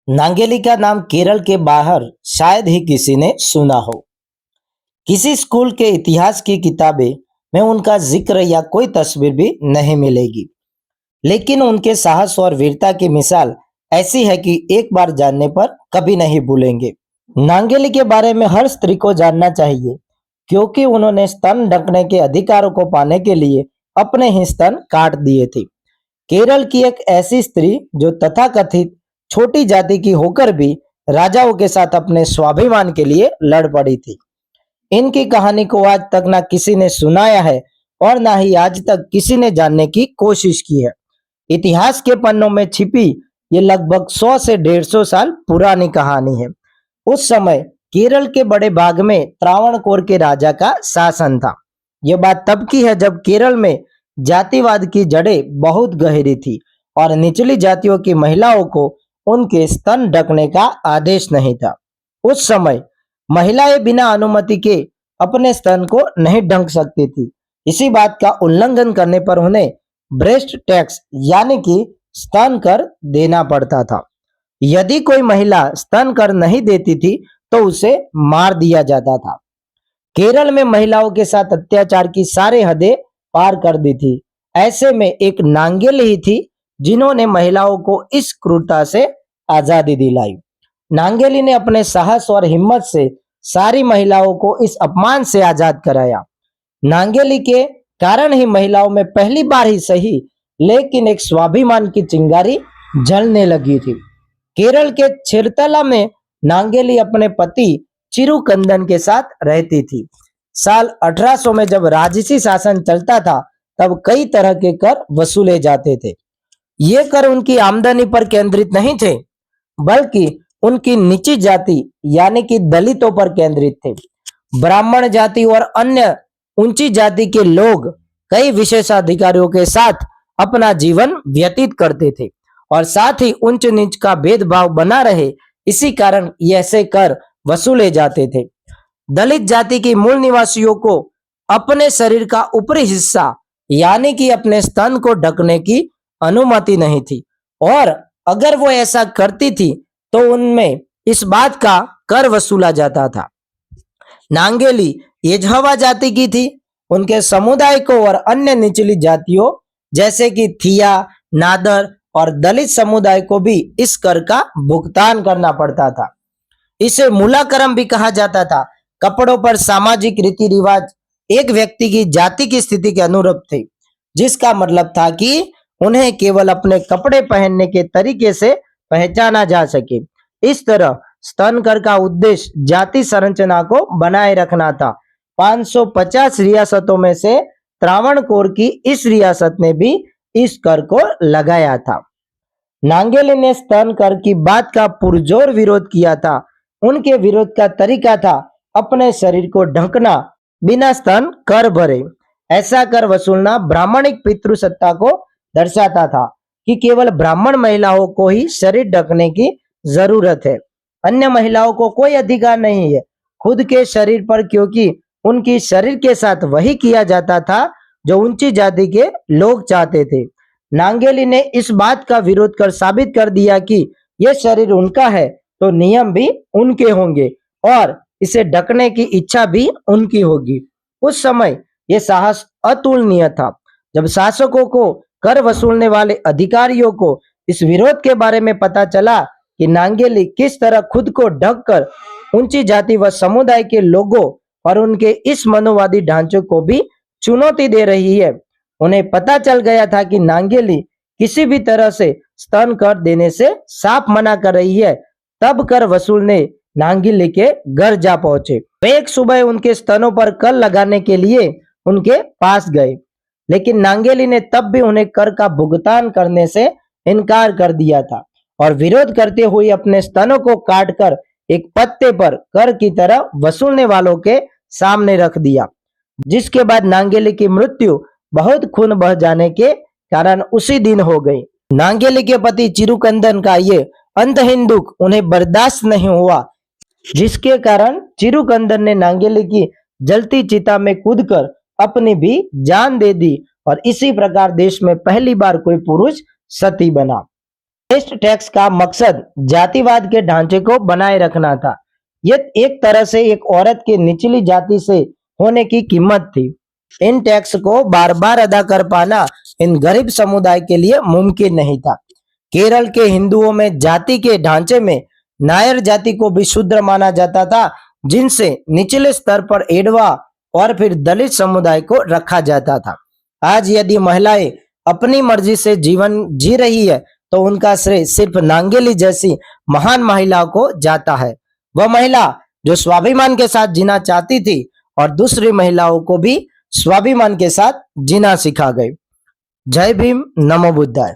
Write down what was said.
नांगेली का नाम केरल के बाहर शायद ही किसी ने सुना हो। किसी स्कूल के इतिहास की किताबें में उनका जिक्र या कोई तस्वीर भी नहीं मिलेगी। लेकिन उनके साहस और वीरता की मिसाल ऐसी है कि एक बार जानने पर कभी नहीं भूलेंगे। नांगेली के बारे में हर स्त्री को जानना चाहिए, क्योंकि उन्होंने स्तन ढकने के अधिकारों को पाने के लिए अपने ही स्तन काट दिए थे। केरल की एक ऐसी स्त्री जो तथाकथित छोटी जाति की होकर भी राजाओं के साथ अपने स्वाभिमान के लिए लड़ पड़ी थी। इनकी कहानी को आज तक ना किसी ने सुनाया है और ना ही आज तक किसी ने जानने की कोशिश की है। इतिहास के पन्नों में छिपी ये लगभग 100 से 150 साल पुरानी कहानी है। उस समय केरल के बड़े भाग में त्रावणकोर के राजा का शासन था। यह बात तब की है जब केरल में जातिवाद की जड़ें बहुत गहरी थी और निचली जातियों की महिलाओं को उनके स्तन ढकने का आदेश नहीं था। उस समय महिलाएं बिना अनुमति के अपने स्तन को नहीं ढक सकती थी। इसी बात का उल्लंघन करने पर उन्हें ब्रेस्ट टैक्स यानी कि स्तन कर देना पड़ता था। यदि कोई महिला स्तन कर नहीं देती थी तो उसे मार दिया जाता था। केरल में महिलाओं के साथ अत्याचार की सारे हदें पार कर दी थी। ऐसे में एक नांगेल ही थी जिन्होंने महिलाओं को इस क्रूरता से आजादी दिलाई। नांगेली ने अपने साहस और हिम्मत से सारी महिलाओं को इस अपमान से आजाद कराया। नांगेली के कारण ही महिलाओं में पहली बार ही सही, लेकिन एक स्वाभिमान की चिंगारी जलने लगी थी। केरल के छिरतला में नांगेली अपने पति चिरुकंदन के साथ रहती थी। साल 1800 में जब राजसी शासन चलता था, तब कई तरह के कर वसूले जाते थे। ये कर उनकी आमदनी पर केंद्रित नहीं थे, बल्कि उनकी निची जाति यानी कि दलितों पर केंद्रित थे। ब्राह्मण जाति और अन्य ऊंची जाति के लोग कई विशेषाधिकारियों के साथ अपना जीवन व्यतीत करते थे और साथ ही ऊंच नीच का भेदभाव बना रहे, इसी कारण ऐसे कर वसूले जाते थे। दलित जाति की मूल निवासियों को अपने शरीर का ऊपरी हिस्सा यानी कि अपने स्तन को ढकने की अनुमति नहीं थी और अगर वो ऐसा करती थी तो उनमें इस बात का कर वसूला जाता था। नांगेली येझवा जाति की थी। उनके समुदाय को और अन्य निचली जातियों जैसे कि थिया, नादर और दलित समुदाय को भी इस कर का भुगतान करना पड़ता था। इसे मूलाकरम भी कहा जाता था। कपड़ों पर सामाजिक रीति रिवाज एक व्यक्ति की जाति की स्थिति के अनुरूप थे, जिसका मतलब था कि उन्हें केवल अपने कपड़े पहनने के तरीके से पहचाना जा सके। इस तरह स्तन कर का उद्देश्य जाति संरचना को बनाए रखना था। 550 रियासतों में से त्रावणकोर की इस रियासत ने भी इस कर को लगाया था। नांगेली ने स्तन कर की बात का पुरजोर विरोध किया था। उनके विरोध का तरीका था अपने शरीर को ढकना बिना स्तन कर भरे। ऐसा कर वसूलना ब्राह्मणिक पितृसत्ता को दर्शाता था कि केवल ब्राह्मण महिलाओं को ही शरीर ढकने की जरूरत है, अन्य महिलाओं को कोई अधिकार नहीं है खुद के शरीर पर, क्योंकि उनकी शरीर के साथ वही किया जाता था जो ऊंची जाति के लोग चाहते थे। नांगेली ने इस बात का विरोध कर साबित कर दिया कि यह शरीर उनका है तो नियम भी उनके होंगे और इसे ढकने की इच्छा भी उनकी होगी। उस समय यह साहस अतुलनीय था। जब शासकों को कर वसूलने वाले अधिकारियों को इस विरोध के बारे में पता चला कि नांगेली किस तरह खुद को ढककर ऊंची जाति व समुदाय के लोगों और उनके इस मनोवादी ढांचे को भी चुनौती दे रही है, उन्हें पता चल गया था कि नांगेली किसी भी तरह से स्तन कर देने से साफ मना कर रही है। तब कर वसूलने नांगेली के घर जा पहुंचे। वे एक सुबह उनके स्तनों पर कर लगाने के लिए उनके पास गए, लेकिन नांगेली ने तब भी उन्हें कर का भुगतान करने से इनकार कर दिया था और विरोध करते हुए अपने स्तनों को काटकर एक पत्ते पर कर की तरह वसूलने वालों के सामने रख दिया, जिसके बाद नांगेली की मृत्यु बहुत खून बह जाने के कारण उसी दिन हो गई। नांगेली के पति चिरुकंदन का ये अंतहीन दुख उन्हें बर्दाश्त नहीं हुआ, जिसके कारण चिरुकंदन ने नांगेली की जलती चिता में कूदकर अपनी भी जान दे दी और इसी प्रकार देश में पहली बार कोई पुरुष सती बना। वेस्ट टैक्स का मकसद जातिवाद के ढांचे को बनाए रखना था। ये एक तरह से एक औरत की निचली जाति से होने की कीमत थी। इन टैक्स को बार बार अदा कर पाना इन गरीब समुदाय के लिए मुमकिन नहीं था। केरल के हिंदुओं में जाति के ढांचे में नायर जाति को भी शूद्र माना जाता था, जिनसे निचले स्तर पर एडवा और फिर दलित समुदाय को रखा जाता था। आज यदि महिलाएं अपनी मर्जी से जीवन जी रही है तो उनका श्रेय सिर्फ नांगेली जैसी महान महिलाओं को जाता है। वह महिला जो स्वाभिमान के साथ जीना चाहती थी और दूसरी महिलाओं को भी स्वाभिमान के साथ जीना सिखा गई। जय भीम, नमो बुद्धाय।